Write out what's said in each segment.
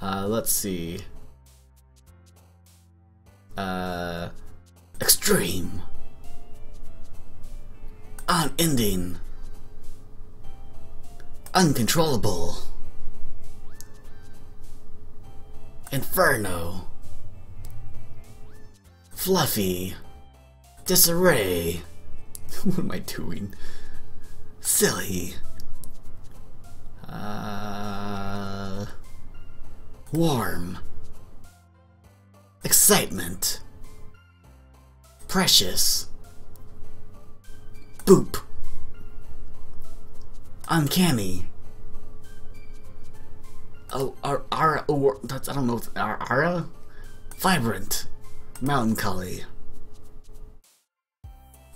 Let's see. Extreme. Unending. Uncontrollable. Inferno. Fluffy. Disarray. What am I doing? Silly. Warm. Excitement. Precious. Boop. Uncanny. Oh, Ara, that's, I don't know, Ara? Vibrant. Melancholy.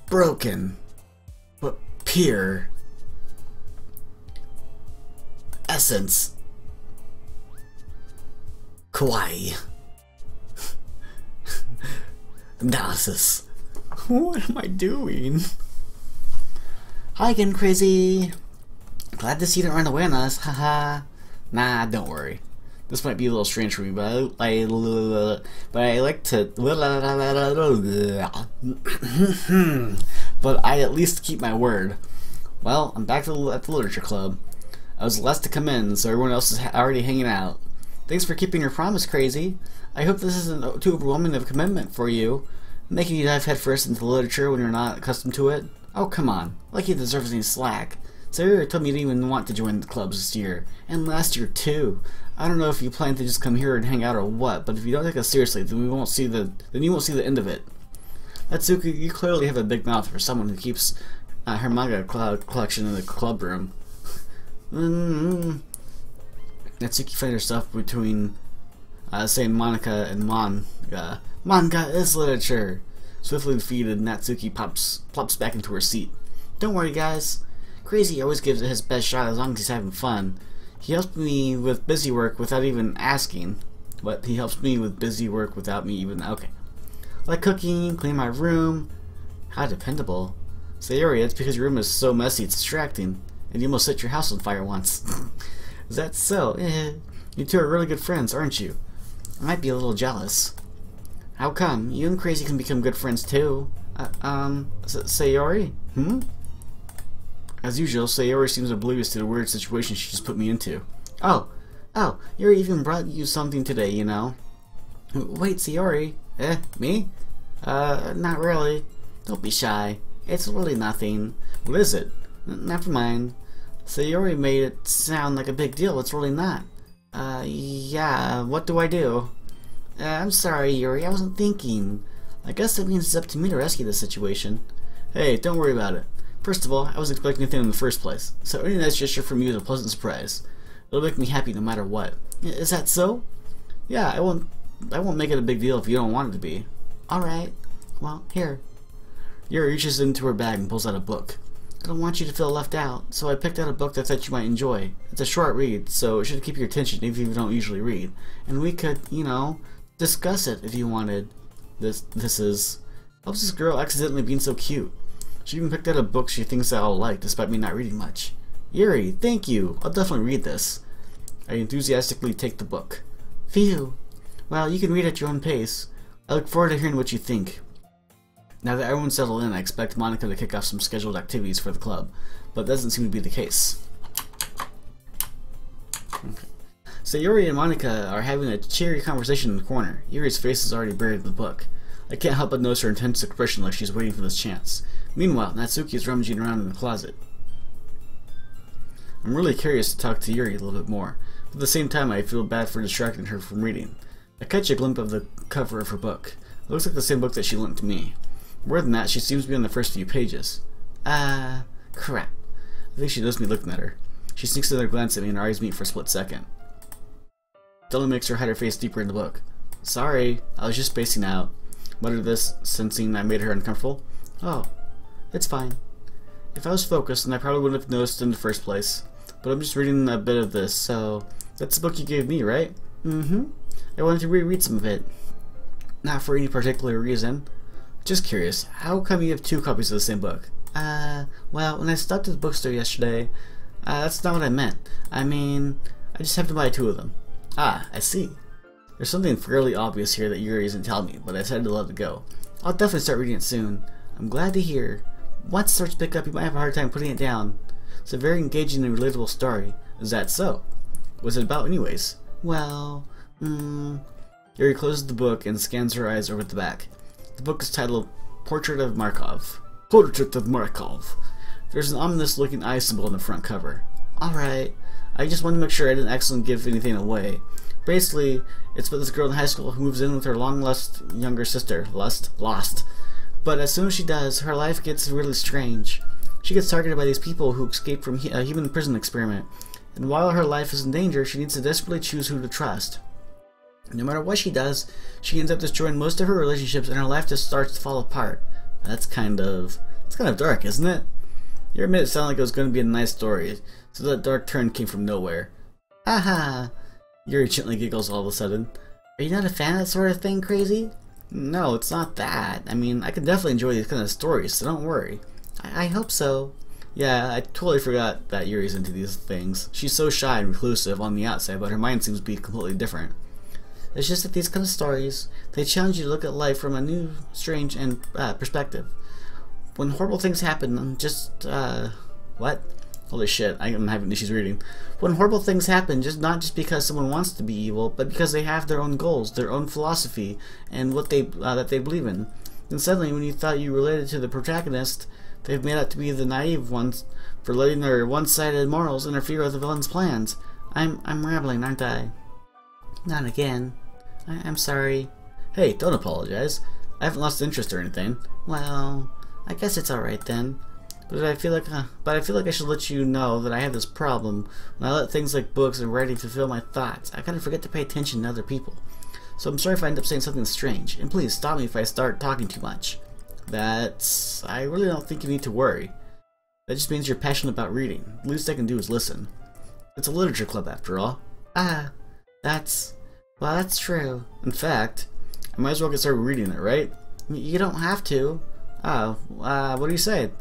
Broken. But pure. Essence. Kawaii. Analysis. What am I doing? Hi again, Crazy. Glad to see you didn't run away on us. Haha. Nah, don't worry. This might be a little strange for me, but I like to. But I at least keep my word. Well, I'm back at the literature club. I was the last to come in, so everyone else is already hanging out. Thanks for keeping your promise, Crazy. I hope this isn't too overwhelming of a commitment for you, making you dive headfirst into literature when you're not accustomed to it. Oh, come on. Like you deserve any slack. Sarah told me you didn't even want to join the clubs this year, and last year too. I don't know if you plan to just come here and hang out or what, but if you don't take us seriously, then you won't see the end of it. Natsuki, you clearly have a big mouth for someone who keeps her manga collection in the club room. Natsuki finds herself between, say, Monica and manga. Manga is literature. Swiftly defeated, Natsuki plops back into her seat. Don't worry, guys. Crazy always gives it his best shot as long as he's having fun. He helps me with busy work without even asking. But he helps me with busy work without me even... Okay. Like cooking, clean my room. How dependable. Sayori, it's because your room is so messy it's distracting. And you almost set your house on fire once. Is that so? You two are really good friends, aren't you? I might be a little jealous. How come? You and Crazy can become good friends too. Sayori? As usual, Sayori seems oblivious to the weird situation she just put me into. Oh, Yuri even brought you something today, you know. Wait, Sayori? Me? Not really. Don't be shy. It's really nothing. What is it? Never mind. Sayori made it sound like a big deal. It's really not. Yeah, what do I do? I'm sorry, Yuri, I wasn't thinking. I guess that means it's up to me to rescue this situation. Hey, don't worry about it. First of all, I wasn't expecting anything in the first place, so any nice gesture from you is a pleasant surprise. It'll make me happy no matter what. Is that so? Yeah, I won't make it a big deal if you don't want it to be. Alright. Well, here. Yuri reaches into her bag and pulls out a book. I don't want you to feel left out, so I picked out a book that I thought you might enjoy. It's a short read, so it should keep your attention even if you don't usually read. And we could, you know, discuss it if you wanted. This is... How's this girl accidentally being so cute? She even picked out a book she thinks I'll like, despite me not reading much. Yuri, thank you! I'll definitely read this. I enthusiastically take the book. Phew! Well, you can read at your own pace. I look forward to hearing what you think. Now that everyone's settled in, I expect Monica to kick off some scheduled activities for the club, but that doesn't seem to be the case. Okay. So Yuri and Monica are having a cheery conversation in the corner. Yuri's face is already buried in the book. I can't help but notice her intense expression like she's waiting for this chance. Meanwhile, Natsuki is rummaging around in the closet. I'm really curious to talk to Yuri a little bit more, but at the same time I feel bad for distracting her from reading. I catch a glimpse of the cover of her book. It looks like the same book that she lent to me. More than that, she seems to be on the first few pages. Crap. I think she knows me looking at her. She sneaks another glance at me and our eyes meet for a split second. It only makes her hide her face deeper in the book. Sorry, I was just spacing out. Muttered this, sensing I made her uncomfortable. Oh, it's fine. If I was focused, then I probably wouldn't have noticed in the first place. But I'm just reading a bit of this, so... That's the book you gave me, right? Mm-hmm. I wanted to reread some of it. Not for any particular reason. Just curious, how come you have two copies of the same book? Well, when I stopped at the bookstore yesterday, that's not what I meant. I mean, I just have to buy two of them. Ah, I see. There's something fairly obvious here that Yuri isn't telling me, but I decided to let it go. I'll definitely start reading it soon. I'm glad to hear. Once it starts to pick up, you might have a hard time putting it down. It's a very engaging and relatable story. Is that so? What's it about anyways? Well, Yuri closes the book and scans her eyes over the back. The book is titled Portrait of Markov. Portrait of Markov. There's an ominous looking eye symbol on the front cover. Alright, I just wanted to make sure I didn't accidentally give anything away. Basically, it's about this girl in high school who moves in with her long-lost younger sister. Lost. But as soon as she does, her life gets really strange. She gets targeted by these people who escaped from a human prison experiment. And while her life is in danger, she needs to desperately choose who to trust. No matter what she does, she ends up destroying most of her relationships and her life just starts to fall apart. It's kind of dark, isn't it? You admit it sounded like it was going to be a nice story, so that dark turn came from nowhere. Aha! Yuri gently giggles all of a sudden. Are you not a fan of that sort of thing, Crazy? No, it's not that. I mean, I can definitely enjoy these kind of stories, so don't worry. I hope so. Yeah, I totally forgot that Yuri's into these things. She's so shy and reclusive on the outside, but her mind seems to be completely different. It's just that these kind of stories, they challenge you to look at life from a new, strange, and perspective. When horrible things happen, what? Holy shit, I'm having issues reading. When horrible things happen, not just because someone wants to be evil, but because they have their own goals, their own philosophy, and what that they believe in. And suddenly, when you thought you related to the protagonist, they've made out to be the naive ones for letting their one-sided morals interfere with the villain's plans. I'm rambling, aren't I? Not again. I'm sorry. Hey, don't apologize. I haven't lost interest or anything. Well, I guess it's alright then. But I feel like I should let you know that I have this problem. When I let things like books and writing fulfill my thoughts, I kind of forget to pay attention to other people. So I'm sorry if I end up saying something strange, and please stop me if I start talking too much. I really don't think you need to worry. That just means you're passionate about reading. The least I can do is listen. It's a literature club after all. Well, that's true. In fact, I might as well get started reading it, right? You don't have to. Oh, what do you say?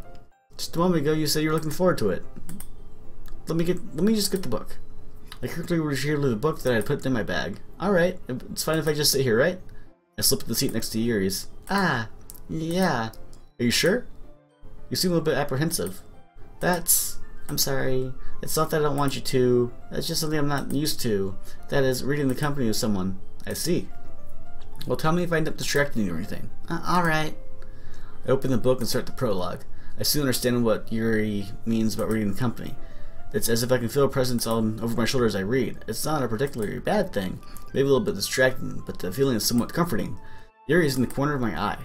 Just a moment ago you said you were looking forward to it. Let me just get the book. I quickly retrieved the book that I had put in my bag. Alright, it's fine if I just sit here, right? I slipped the seat next to Yuri's. Yeah. Are you sure? You seem a little bit apprehensive. I'm sorry. It's not that I don't want you to. It's just something I'm not used to. That is, reading the company of someone. I see. Well, tell me if I end up distracting you or anything. Alright. I open the book and start the prologue. I soon understand what Yuri means about reading the company. It's as if I can feel a presence over my shoulder as I read. It's not a particularly bad thing, maybe a little bit distracting, but the feeling is somewhat comforting. Yuri is in the corner of my eye.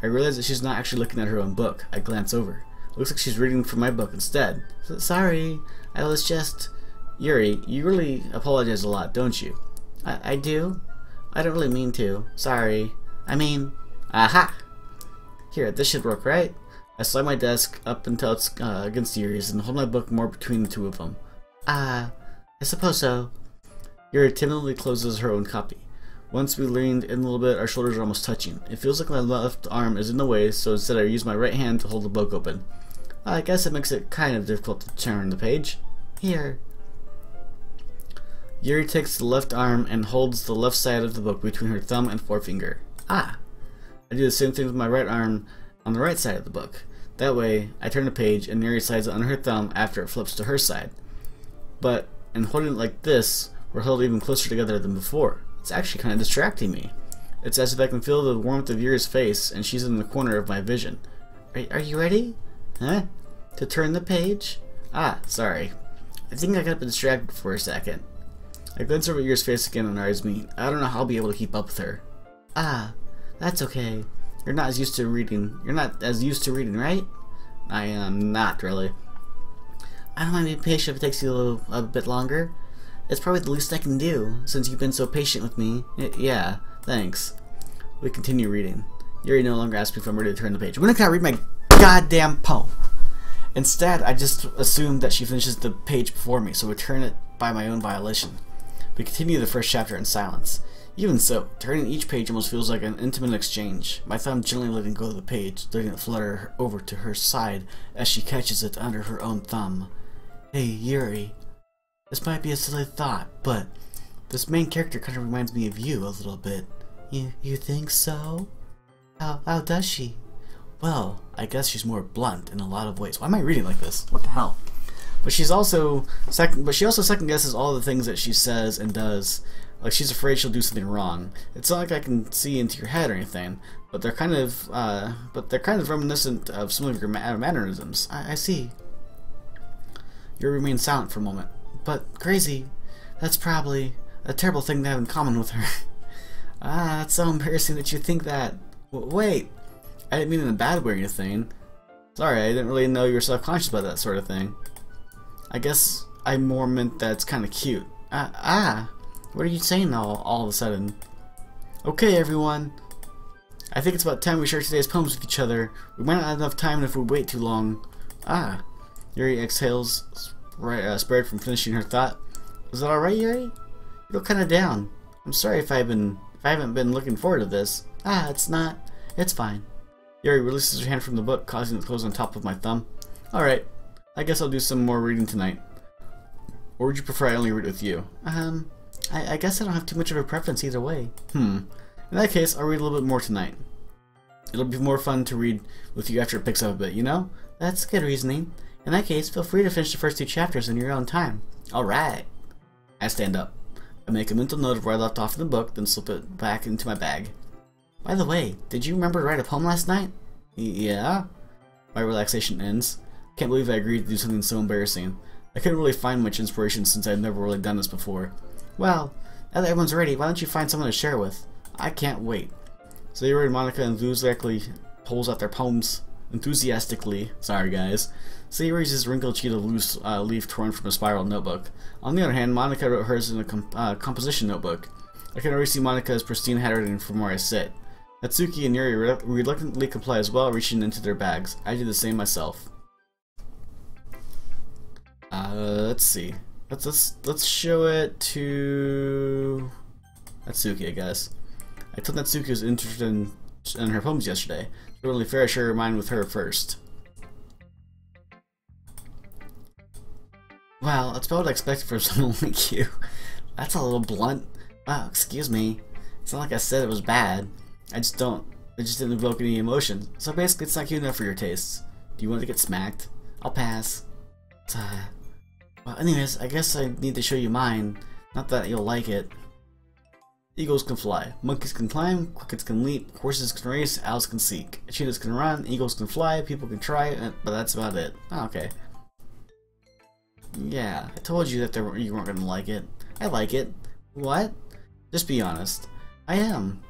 I realize that she's not actually looking at her own book. I glance over. It looks like she's reading from my book instead. Sorry, I was just... Yuri, you really apologize a lot, don't you? I do? I don't really mean to. Sorry. I mean... Aha! Here, this should work, right? I slide my desk up until it's against Yuri's and hold my book more between the two of them. I suppose so. Yuri timidly closes her own copy. Once we leaned in a little bit, our shoulders are almost touching. It feels like my left arm is in the way, so instead I use my right hand to hold the book open. I guess it makes it kind of difficult to turn the page. Here. Yuri takes the left arm and holds the left side of the book between her thumb and forefinger. I do the same thing with my right arm on the right side of the book. That way, I turn the page and Yuri slides it on her thumb after it flips to her side. But in holding it like this, we're held even closer together than before. It's actually kind of distracting me. It's as if I can feel the warmth of Yuri's face and she's in the corner of my vision. Are you ready? Huh? To turn the page? Sorry. I think I got a bit distracted for a second. I glance over Yuri's face again and our eyes meet. I don't know how I'll be able to keep up with her. That's okay. You're not as used to reading, right? I am not, really. I don't mind being patient if it takes you a bit longer. It's probably the least I can do, since you've been so patient with me. Yeah, thanks. We continue reading. Yuri no longer asks me if I'm ready to turn the page. When can I read my goddamn poem? Instead, I just assume that she finishes the page before me, so we turn it by my own violation. We continue the first chapter in silence. Even so, turning each page almost feels like an intimate exchange, my thumb gently letting go of the page, letting it flutter over to her side as she catches it under her own thumb. Hey, Yuri. This might be a silly thought, but This main character kind of reminds me of you a little bit. You think so? How does she? Well, I guess she's more blunt in a lot of ways. Why am I reading like this? What the hell? But she also second guesses all the things that she says and does. Like she's afraid she'll do something wrong. It's not like I can see into your head or anything, but they're kind of reminiscent of some of your mannerisms. I see. You remain silent for a moment. But crazy. That's probably a terrible thing to have in common with her. It's so embarrassing that you think that. Wait, I didn't mean in a bad way or anything. Sorry, I didn't really know you were self-conscious about that sort of thing. I guess I more meant that it's kind of cute. What are you saying all of a sudden? Okay, everyone. I think it's about time we share today's poems with each other. We might not have enough time if we wait too long. Yuri exhales, spared from finishing her thought. Is that alright, Yuri? You look kind of down. I'm sorry if I haven't been looking forward to this. It's not. It's fine. Yuri releases her hand from the book, causing it to close on top of my thumb. Alright. I guess I'll do some more reading tonight. Or would you prefer I only read with you? I guess I don't have too much of a preference either way. In that case, I'll read a little bit more tonight. It'll be more fun to read with you after it picks up a bit, you know? That's good reasoning. In that case, feel free to finish the first 2 chapters in your own time. Alright. I stand up. I make a mental note of where I left off in the book, then slip it back into my bag. By the way, did you remember to write a poem last night? Yeah. My relaxation ends. Can't believe I agreed to do something so embarrassing. I couldn't really find much inspiration since I've never really done this before. Well, now that everyone's ready, why don't you find someone to share with? I can't wait. Sayori and Monica enthusiastically pulls out their poems. Sorry guys. Sayori uses wrinkled sheet of loose leaf torn from a spiral notebook. On the other hand, Monica wrote hers in a composition notebook. I can already see Monica's pristine handwriting from where I sit. Natsuki and Yuri reluctantly comply as well, reaching into their bags. I do the same myself. Let's see. Let's show it to Natsuki, I guess. I told Natsuki I was interested in her poems yesterday. It's only fair I share mine with her first. Well, that's about what I expected from someone like you. That's a little blunt. Wow, excuse me. It's not like I said it was bad. It just didn't evoke any emotion. So basically, it's not cute enough for your tastes. Do you want to get smacked? I'll pass. Well, anyways, I guess I need to show you mine. Not that you'll like it. Eagles can fly. Monkeys can climb. Crickets can leap. Horses can race. Owls can seek. Cheetahs can run. Eagles can fly. People can try. But that's about it. Oh, okay. Yeah, I told you that you weren't gonna like it. I like it. What? Just be honest. I am.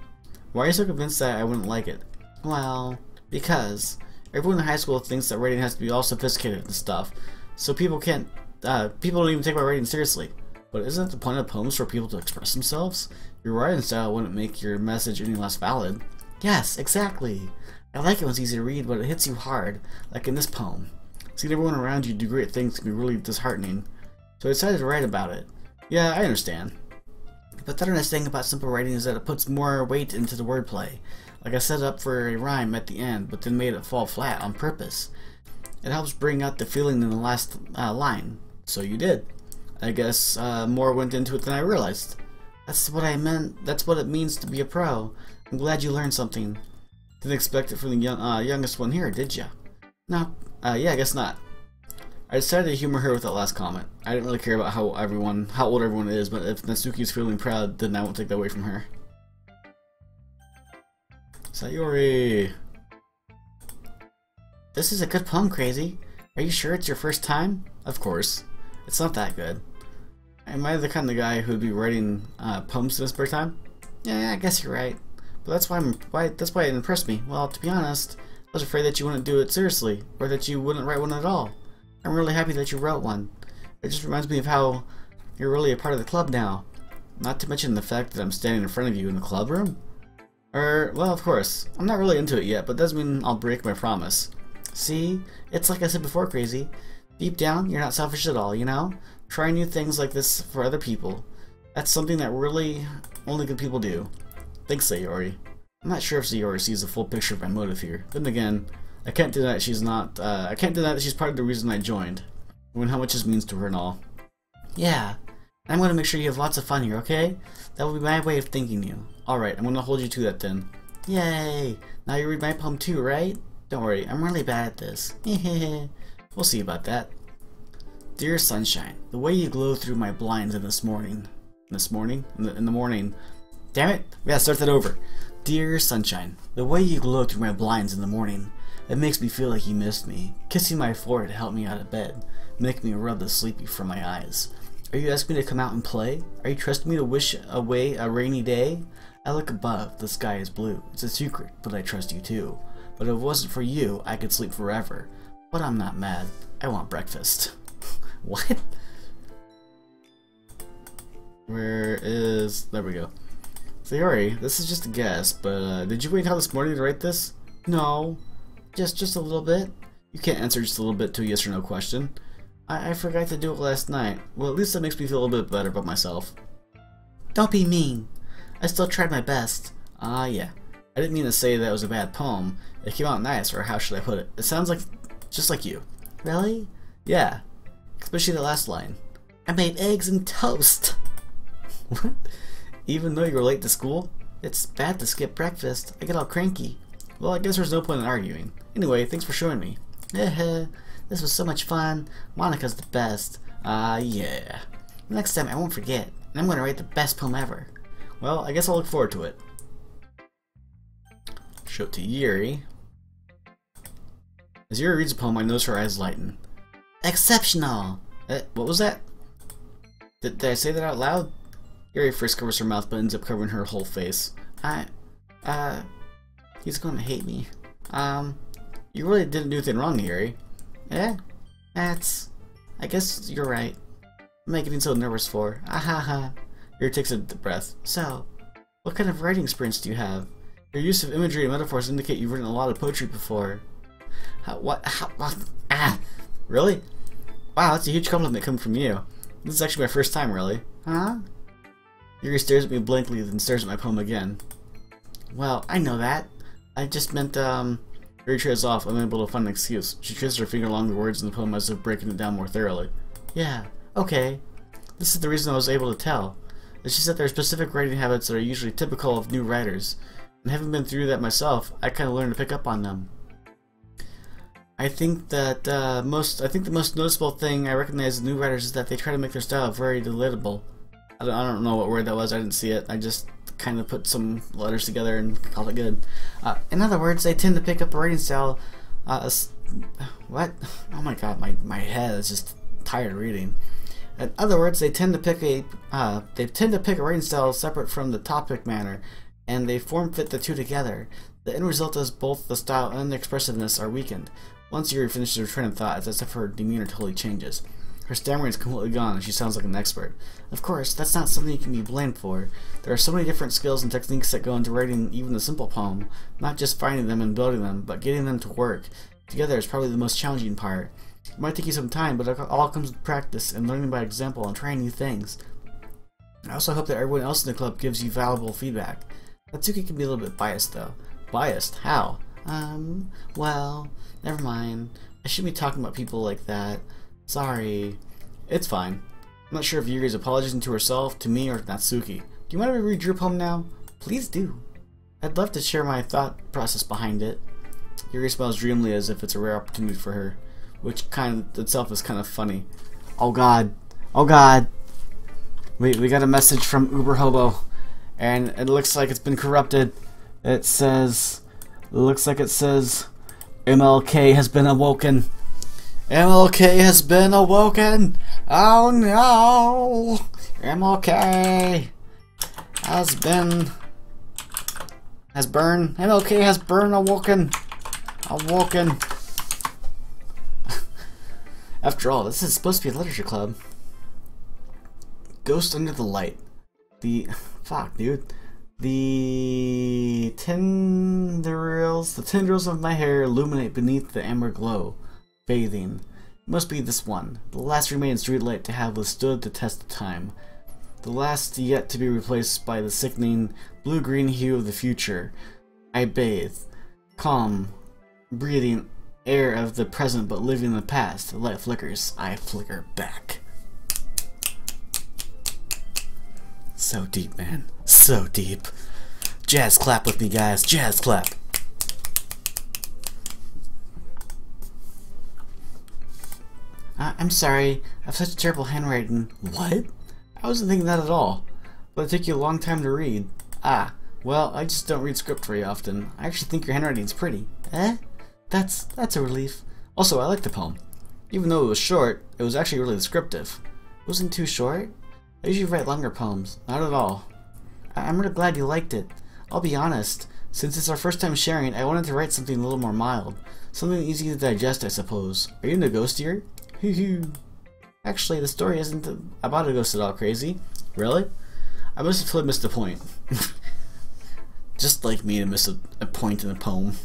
Why are you so convinced that I wouldn't like it? Well, because everyone in high school thinks that writing has to be all sophisticated and stuff, so people don't even take my writing seriously. But isn't it the point of poems for people to express themselves? Your writing style wouldn't make your message any less valid. Yes, exactly. I like it when it's easy to read, but it hits you hard, like in this poem. Seeing everyone around you do great things can be really disheartening. So I decided to write about it. Yeah, I understand. But the other nice thing about simple writing is that it puts more weight into the wordplay. Like I set it up for a rhyme at the end, but then made it fall flat on purpose. It helps bring out the feeling in the last line. So you did. I guess more went into it than I realized. That's what I meant. That's what it means to be a pro. I'm glad you learned something. Didn't expect it from the youngest one here, did ya? No. Yeah, I guess not. I decided to humor her with that last comment. I didn't really care about how old everyone is, but if Natsuki's feeling proud, then I won't take that away from her. Sayori! This is a good poem, Crazy. Are you sure it's your first time? Of course. It's not that good. Am I the kind of guy who'd be writing poems in his spare time? Yeah, I guess you're right. But that's why it impressed me. Well, to be honest, I was afraid that you wouldn't do it seriously, or that you wouldn't write one at all. I'm really happy that you wrote one. It just reminds me of how you're really a part of the club now. Not to mention the fact that I'm standing in front of you in the club room. Well, of course. I'm not really into it yet, but doesn't mean I'll break my promise. See? It's like I said before, Crazy. Deep down, you're not selfish at all, you know? Try new things like this for other people. That's something that really only good people do. Thanks, Sayori. I'm not sure if Sayori sees the full picture of my motive here. Then again, I can't deny that she's not. I can't deny that she's part of the reason I joined, and how much this means to her and all. Yeah, I'm going to make sure you have lots of fun here, okay? That will be my way of thanking you. Alright, I'm going to hold you to that then. Yay! Now you read my poem too, right? Don't worry, I'm really bad at this. We'll see about that. Dear sunshine, the way you glow through my blinds in this morning. In the morning. Damn it! We gotta start that over. Dear sunshine, the way you glow through my blinds in the morning. It makes me feel like you missed me. Kissing my forehead to help me out of bed. Making me rub the sleepy from my eyes. Are you asking me to come out and play? Are you trusting me to wish away a rainy day? I look above, the sky is blue. It's a secret, but I trust you too. But if it wasn't for you, I could sleep forever. But I'm not mad. I want breakfast. What? Where is... There we go. Theory, this is just a guess, but did you wait until this morning to write this? No. Just a little bit. You can't answer just a little bit to a yes or no question. I forgot to do it last night. Well, at least that makes me feel a little bit better about myself. Don't be mean. I still tried my best. Yeah. I didn't mean to say that was a bad poem. It came out nice, or how should I put it? It sounds like just like you. Really? Yeah. Especially the last line. I made eggs and toast. What? Even though you were late to school? It's bad to skip breakfast. I get all cranky. Well, I guess there's no point in arguing. Anyway, thanks for showing me. This was so much fun. Monica's the best. Yeah. Next time I won't forget, and I'm gonna write the best poem ever. Well, I guess I'll look forward to it. Show it to Yuri. As Yuri reads the poem, I notice her eyes lighten. Exceptional! What was that? Did I say that out loud? Yuri first covers her mouth, but ends up covering her whole face. He's gonna hate me. You really didn't do anything wrong, Yuri. Eh? I guess you're right. What am I getting so nervous for? Ahaha. Yuri takes a deep breath. So, what kind of writing experience do you have? Your use of imagery and metaphors indicate you've written a lot of poetry before. What? Really? Wow, that's a huge compliment coming from you. This is actually my first time, really. Huh? Yuri stares at me blankly, then stares at my poem again. Well, I know that. I just meant, Yuri trails off, unable to find an excuse. She traces her finger along the words in the poem as if breaking it down more thoroughly. Yeah, okay. This is the reason I was able to tell. She said there are specific writing habits that are usually typical of new writers. And having been through that myself, I kind of learned to pick up on them. I think that the most noticeable thing I recognize in new writers is that they try to make their style very relatable. I don't know what word that was. I didn't see it. I just kind of put some letters together and called it good. In other words, they tend to pick up a writing style. What? Oh my god, my head is just tired of reading. In other words, they tend to pick a writing style separate from the topic matter, and they form fit the two together. The end result is both the style and the expressiveness are weakened. Once Yuri finishes her train of thought, it's as if her demeanor totally changes. Her stammering is completely gone and she sounds like an expert. Of course, that's not something you can be blamed for. There are so many different skills and techniques that go into writing even a simple poem. Not just finding them and building them, but getting them to work together is probably the most challenging part. It might take you some time, but it all comes with practice and learning by example and trying new things. I also hope that everyone else in the club gives you valuable feedback. Natsuki can be a little bit biased though. Biased? How? Well, never mind. I shouldn't be talking about people like that. Sorry. It's fine. I'm not sure if Yuri is apologizing to herself, to me, or to Natsuki. Do you mind if I read your poem now? Please do. I'd love to share my thought process behind it. Yuri smiles dreamily as if it's a rare opportunity for her, which kind of itself is kind of funny. Oh god. Oh god. We got a message from Uber Hobo, and it looks like it's been corrupted. It looks like it says, MLK has been awoken. MLK has been awoken. Oh no. MLK MLK has been awoken. After all, this is supposed to be a literature club. Ghost under the light. Fuck, dude. The tendrils of my hair illuminate beneath the amber glow. Bathing. It must be this one. The last remaining streetlight to have withstood the test of time. The last yet to be replaced by the sickening blue-green hue of the future. I bathe. Calm. Breathing air of the present but living in the past. The light flickers. I flicker back. So deep, man. So deep. Jazz clap with me, guys. Jazz clap. I'm sorry. I have such terrible handwriting. What? I wasn't thinking that at all. But it took you a long time to read. Ah, well, I just don't read script very often. I actually think your handwriting's pretty. Eh? That's a relief. Also, I like the poem. Even though it was short, it was actually really descriptive. It wasn't too short. I usually write longer poems. Not at all. I'm really glad you liked it. I'll be honest. Since it's our first time sharing, I wanted to write something a little more mild. Something easy to digest, I suppose. Are you into ghost theory? Hoo-hoo. Actually, the story isn't about a ghost at all, crazy. Really? I must have totally missed the point. Just like me to miss a point in a poem.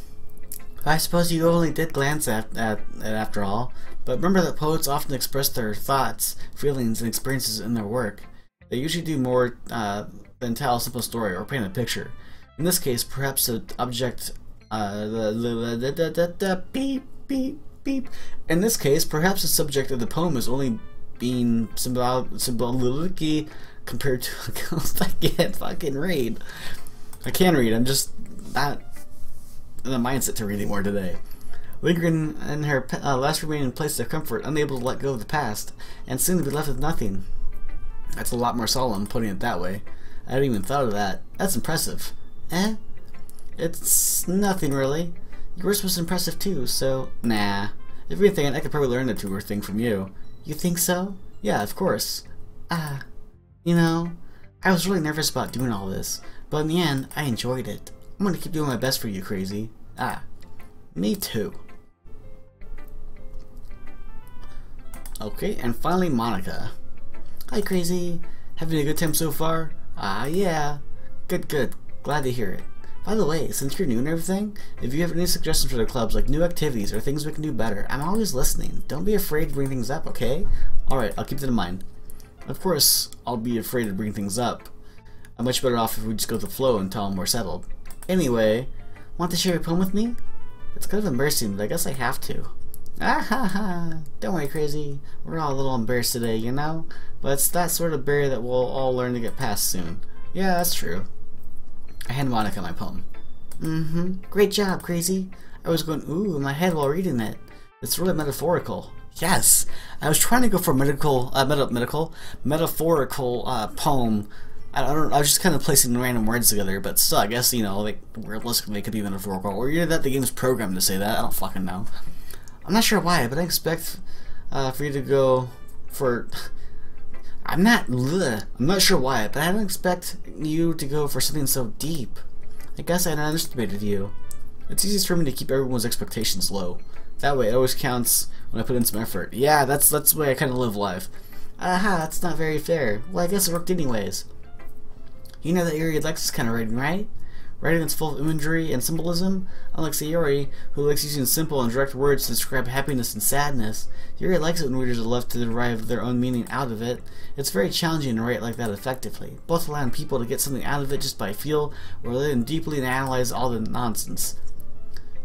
I suppose you only did glance at it after all, but remember that poets often express their thoughts, feelings, and experiences in their work. They usually do more than tell a simple story or paint a picture. In this case, perhaps the object beep beep beep. In this case, perhaps the subject of the poem is only being symbolic compared to a ghost. I can't fucking read. I can read. I'm just not in the mindset to read anymore today. Lingering in her last remaining place of comfort, unable to let go of the past, and soon to be left with nothing. That's a lot more solemn, putting it that way. I hadn't even thought of that. That's impressive. Eh? It's nothing really. Yours was impressive too, so nah. If anything, I could probably learn the two thing from you. You think so? Yeah, of course. You know, I was really nervous about doing all this, but in the end, I enjoyed it. I'm gonna keep doing my best for you, Crazy. Me too. Okay, and finally Monica. Hi, Crazy. Having a good time so far? Yeah. Good. Glad to hear it. By the way, since you're new and everything, if you have any suggestions for the clubs, like new activities or things we can do better, I'm always listening. Don't be afraid to bring things up, okay? Alright, I'll keep that in mind. Of course, I'll be afraid to bring things up. I'm much better off if we just go with the flow until we're settled. Anyway, want to share your poem with me? It's kind of embarrassing, but I guess I have to. Don't worry, Crazy. We're all a little embarrassed today, you know? But it's that sort of barrier that we'll all learn to get past soon. Yeah, that's true. I hand Monica my poem. Great job, Crazy. I was going ooh in my head while reading it. It's really metaphorical. Yes! I was trying to go for a metaphorical poem. I was just kind of placing random words together, but still, I guess, you know, like, realistically, it could be metaphorical. Or either that the game's programmed to say that. I don't fucking know. I'm not sure why, but I expect for you to go for... I'm not sure why, but I didn't expect you to go for something so deep. I guess I underestimated you. It's easiest for me to keep everyone's expectations low. That way, it always counts when I put in some effort. Yeah, that's the way I kind of live life. That's not very fair. Well, I guess it worked anyways. You know that Yuri likes this kind of writing, right? Writing that's full of imagery and symbolism? Unlike Sayori, who likes using simple and direct words to describe happiness and sadness, Yuri likes it when readers are left to derive their own meaning out of it. It's very challenging to write like that effectively, both allowing people to get something out of it just by feel, or letting them deeply analyze all the nonsense.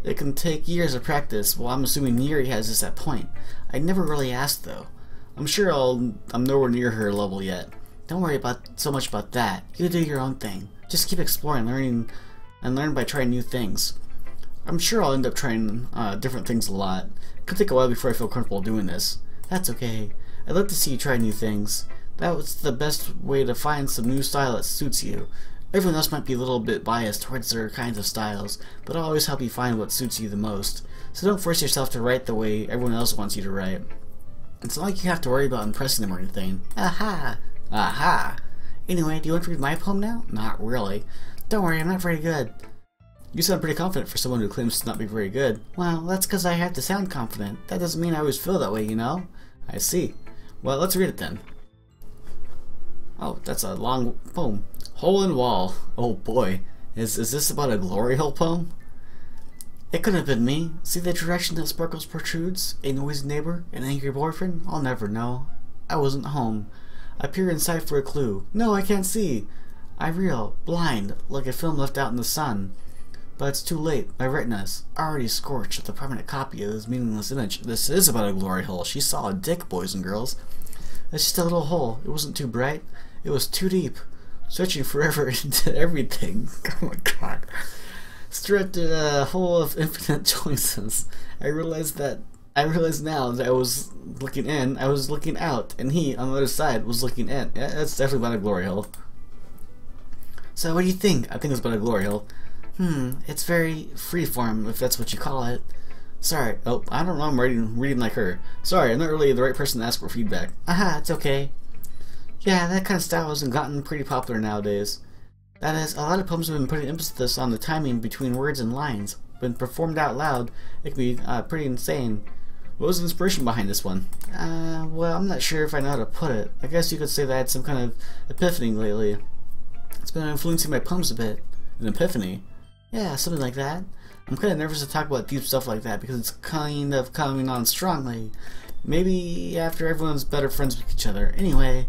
It can take years of practice. Well, I'm assuming Yuri has this at point. I never really asked, though. I'm sure I'm nowhere near her level yet. Don't worry so much about that. You do your own thing. Just keep exploring, learn by trying new things. I'm sure I'll end up trying different things a lot. It could take a while before I feel comfortable doing this. That's okay. I'd love to see you try new things. That was the best way to find some new style that suits you. Everyone else might be a little bit biased towards their kinds of styles, but I'll always help you find what suits you the most. So don't force yourself to write the way everyone else wants you to write. It's not like you have to worry about impressing them or anything. Aha! Anyway, do you want to read my poem now? Not really. Don't worry, I'm not very good. You sound pretty confident for someone who claims to not be very good. Well, that's because I have to sound confident. That doesn't mean I always feel that way, you know? I see. Well, let's read it then. Oh, that's a long poem. Hole in Wall. Oh boy. Is this about a glory hole poem? It could have been me. See the direction that sparkles protrudes? A noisy neighbor? An angry boyfriend? I'll never know. I wasn't home. I peer inside for a clue. No, I can't see. I reel, blind, like a film left out in the sun. But it's too late. My retina's already scorched with a permanent copy of this meaningless image. This is about a glory hole. She saw a dick, boys and girls. It's just a little hole. It wasn't too bright. It was too deep. searching forever into everything. Oh my god. Stripped a hole of infinite choices. I realized now that I was looking in, I was looking out, and he, on the other side, was looking in. Yeah, that's definitely about a glory hole. So what do you think? I think it's about a glory hole. It's very freeform, if that's what you call it. Sorry. Oh, I don't know, I'm reading like her. Sorry, I'm not really the right person to ask for feedback. Aha, it's okay. Yeah, that kind of style has gotten pretty popular nowadays. That is, a lot of poems have been putting emphasis on the timing between words and lines. When performed out loud, it can be pretty insane. What was the inspiration behind this one? Well, I'm not sure if I know how to put it. I guess you could say that I had some kind of epiphany lately. It's been influencing my poems a bit. An epiphany? Yeah, something like that. I'm kind of nervous to talk about deep stuff like that because it's kind of coming on strongly. Maybe after everyone's better friends with each other. Anyway,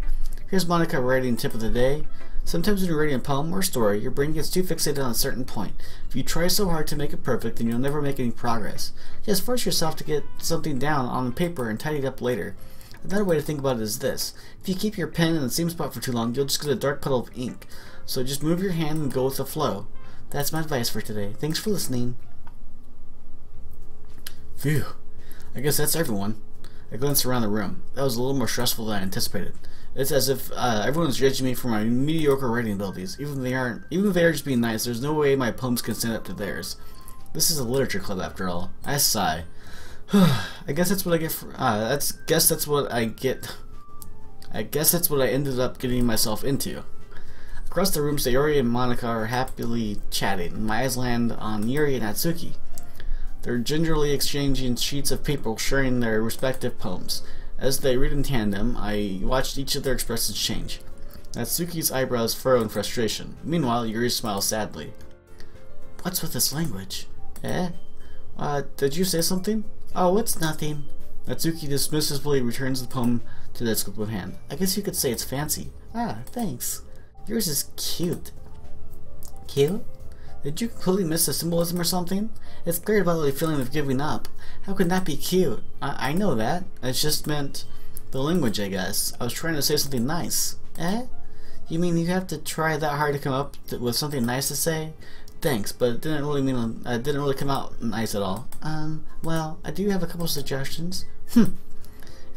here's Monica writing tip of the day. Sometimes when you're writing a poem or story, your brain gets too fixated on a certain point. If you try so hard to make it perfect, then you'll never make any progress. Just force yourself to get something down on paper and tidy it up later. Another way to think about it is this. If you keep your pen in the same spot for too long, you'll just get a dark puddle of ink. So just move your hand and go with the flow. That's my advice for today. Thanks for listening. Phew. I guess that's everyone. I glanced around the room. That was a little more stressful than I anticipated. It's as if everyone's judging me for my mediocre writing abilities. Even if they are just being nice, there's no way my poems can stand up to theirs. This is a literature club after all. I sigh. I guess that's what I get for, I guess that's what I ended up getting myself into. Across the room, Sayori and Monica are happily chatting. My eyes land on Yuri and Natsuki. They're gingerly exchanging sheets of paper, sharing their respective poems. As they read in tandem, I watched each of their expressions change. Natsuki's eyebrows furrow in frustration. Meanwhile, Yuri smiles sadly. What's with this language? Eh? Did you say something? Oh, it's nothing. Natsuki dismissively returns the poem to the notebook hand. I guess you could say it's fancy. Ah, thanks. Yours is cute. Cute? Did you completely miss the symbolism or something? It's great about the feeling of giving up. How could that be cute? I know that. It's just meant the language, I guess. I was trying to say something nice. Eh? You mean you have to try that hard to come up with something nice to say? Thanks, but it didn't really come out nice at all. Well, I do have a couple suggestions. If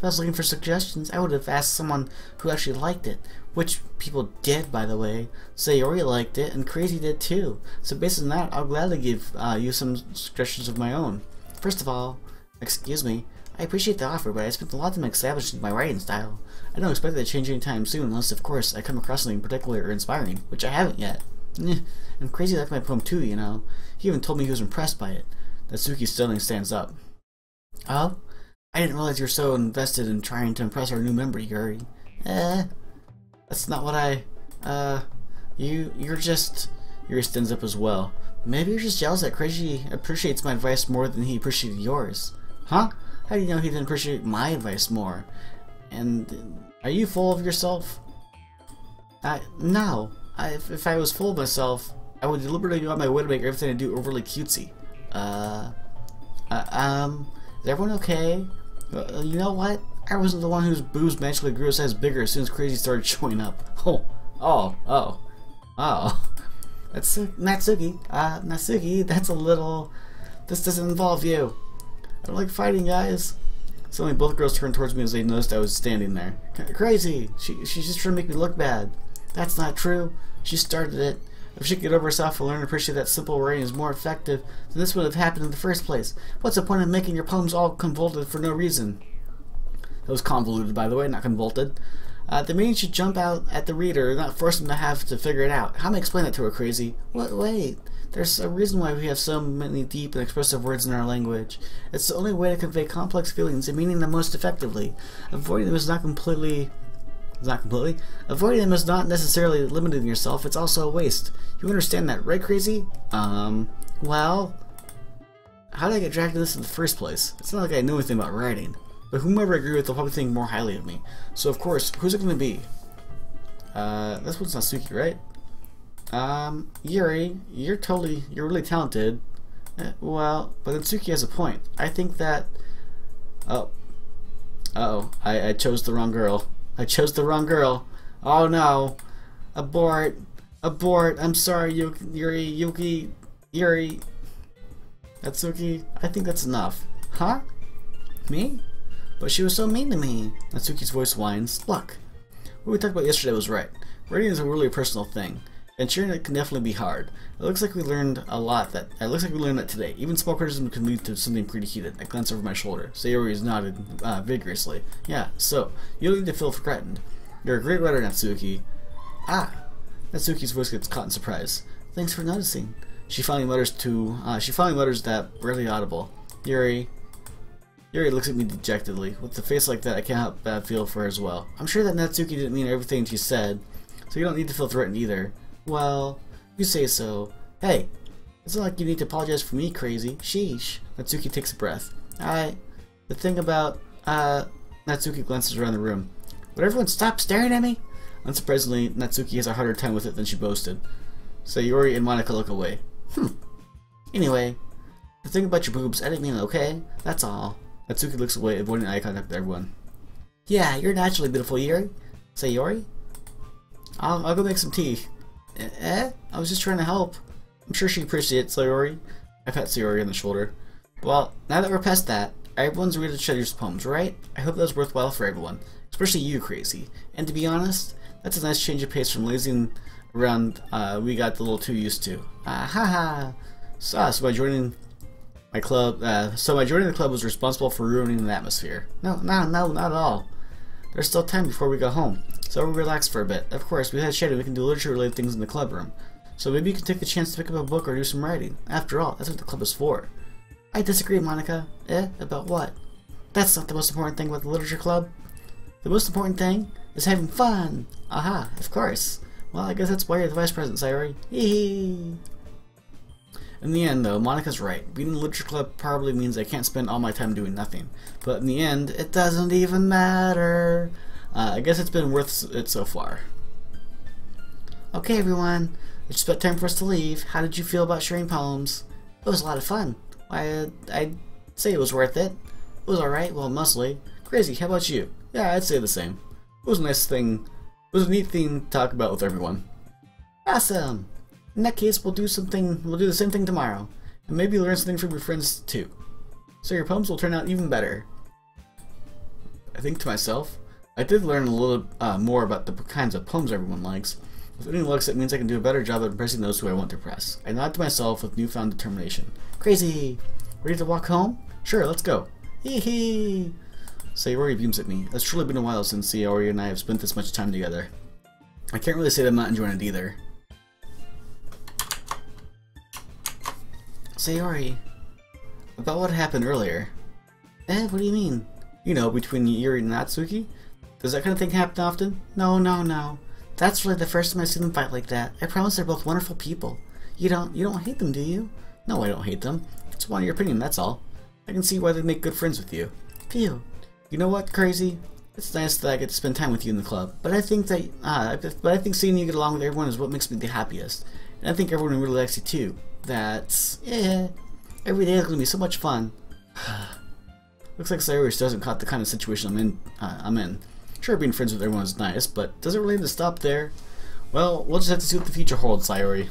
I was looking for suggestions, I would have asked someone who actually liked it. Which people did, by the way. Sayori liked it, and Crazy did too. So based on that, I'll gladly give you some suggestions of my own. First of all, excuse me, I appreciate the offer, but I spent a lot of time establishing my writing style. I don't expect that to change anytime soon, unless, of course, I come across something particular or inspiring, which I haven't yet. And Crazy liked my poem too, you know. He even told me he was impressed by it. Natsuki suddenly stands up. Oh? I didn't realize you're so invested in trying to impress our new member, Yuri. That's not what you're just... Yuri stands up as well. Maybe you're just jealous that Crazy appreciates my advice more than he appreciated yours. Huh? How do you know he didn't appreciate my advice more? And are you full of yourself? No. If I was full of myself, I would deliberately go out my way to make everything I do overly cutesy. Is everyone okay? You know what? I wasn't the one whose boobs magically grew a size bigger as soon as Crazy started showing up. Oh. That's Natsuki. Natsuki, that's a little... This doesn't involve you. I don't like fighting, guys. Suddenly both girls turned towards me as they noticed I was standing there. Crazy! She's just trying to make me look bad. That's not true. She started it. If she could get over herself and learn to appreciate that simple writing is more effective, then this would have happened in the first place. What's the point of making your poems all convoluted for no reason? It was convoluted, by the way, not convoluted. The meaning should jump out at the reader, not force them to have to figure it out. How am I explain that to her, Crazy? Wait. There's a reason why we have so many deep and expressive words in our language. It's the only way to convey complex feelings and meaning them most effectively. Avoiding them is not necessarily limiting yourself, it's also a waste. You understand that, right, Crazy? Well... How did I get dragged into this in the first place? It's not like I know anything about writing. But whomever I agree with will probably think more highly of me. So of course, who's it gonna be? This one's Natsuki, right? Yuri, you're really talented. Well, but Natsuki has a point. I think that... I chose the wrong girl. Oh no. Abort. Abort. I'm sorry, Yuki. Yuri. Natsuki, I think that's enough. Huh? Me? But she was so mean to me. Natsuki's voice whines. Look, what we talked about yesterday was right. Writing is a really personal thing, and sharing it can definitely be hard. It looks like we learned that today. Even small criticism can lead to something pretty heated. I glance over my shoulder. Sayori is nodded vigorously. Yeah, so you don't need to feel threatened. You're a great writer, Natsuki. Ah! Natsuki's voice gets caught in surprise. Thanks for noticing. She finally mutters that, barely audible. Yuri looks at me dejectedly. With a face like that, I can't help but feel for her as well. I'm sure that Natsuki didn't mean everything she said, so you don't need to feel threatened either. Well, you say so. Hey, it's not like you need to apologize for me, crazy. Sheesh. Natsuki takes a breath. The thing about, Natsuki glances around the room. Would everyone stop staring at me? Unsurprisingly, Natsuki has a harder time with it than she boasted. Sayori and Monica look away. Anyway, the thing about your boobs, I didn't mean it, okay? That's all. Natsuki looks away, avoiding eye contact with everyone. Yeah, you're naturally beautiful, Yuri. Sayori? I'll go make some tea. I was just trying to help. I'm sure she appreciates Sayori. I pat Sayori on the shoulder. Well, now that we're past that, everyone's read each other's poems, right? I hope that was worthwhile for everyone. Especially you, Crazy. And to be honest, that's a nice change of pace from lazing around we got a little too used to. Haha. So by joining my club, the club was responsible for ruining the atmosphere. No, not at all. There's still time before we go home, so we'll relax for a bit. Of course, we had Shadow, we can do literature-related things in the club room. So maybe you can take the chance to pick up a book or do some writing. After all, that's what the club is for. I disagree, Monica. About what? That's not the most important thing about the literature club. The most important thing is having fun. Aha, of course. Well, I guess that's why you're the vice president, Sayori. Hee. In the end, though, Monica's right. Being in the literature club probably means I can't spend all my time doing nothing. But in the end, it doesn't even matter. I guess it's been worth it so far. Okay, everyone. It's about time for us to leave. How did you feel about sharing poems? It was a lot of fun. I'd say it was worth it. It was alright, well, mostly. Crazy, how about you? Yeah, I'd say the same. It was a nice thing. It was a neat thing to talk about with everyone. Awesome! In that case, we'll do the same thing tomorrow. And maybe learn something from your friends, too. So your poems will turn out even better. I think to myself, I did learn a little more about the kinds of poems everyone likes. With any looks, it means I can do a better job at impressing those who I want to impress. I nod to myself with newfound determination. Crazy! Ready to walk home? Sure, let's go. Hee hee! Sayori beams at me. It's truly been a while since Sayori and I have spent this much time together. I can't really say that I'm not enjoying it either. Sayori, about what happened earlier. What do you mean? You know, between Yuri and Natsuki? Does that kind of thing happen often? No. That's really the first time I've seen them fight like that. I promise they're both wonderful people. You don't hate them, do you? No, I don't hate them. Just want your opinion, that's all. I can see why they make good friends with you. Phew. You know what, Crazy? It's nice that I get to spend time with you in the club, but I think seeing you get along with everyone is what makes me the happiest. And I think everyone really likes you too. Every day is going to be so much fun. Looks like Sayori still hasn't caught the kind of situation I'm in. Sure, being friends with everyone is nice, but does it really need to stop there? Well, we'll just have to see what the future holds, Sayori.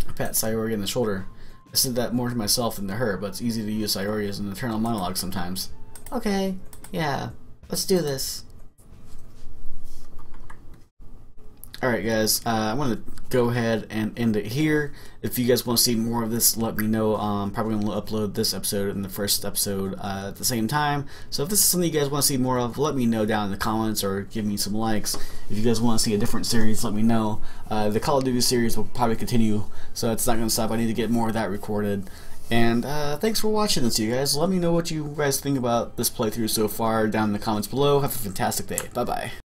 I pat Sayori on the shoulder. I said that more to myself than to her, but it's easy to use Sayori as an internal monologue sometimes. Okay, yeah, let's do this. Alright guys, I want to go ahead and end it here. If you guys want to see more of this, let me know. I'm probably going to upload this episode and the first episode at the same time. So if this is something you guys want to see more of, let me know down in the comments or give me some likes. If you guys want to see a different series, let me know. The Call of Duty series will probably continue, so it's not going to stop. I need to get more of that recorded. And thanks for watching this, you guys. Let me know what you guys think about this playthrough so far down in the comments below. Have a fantastic day. Bye-bye.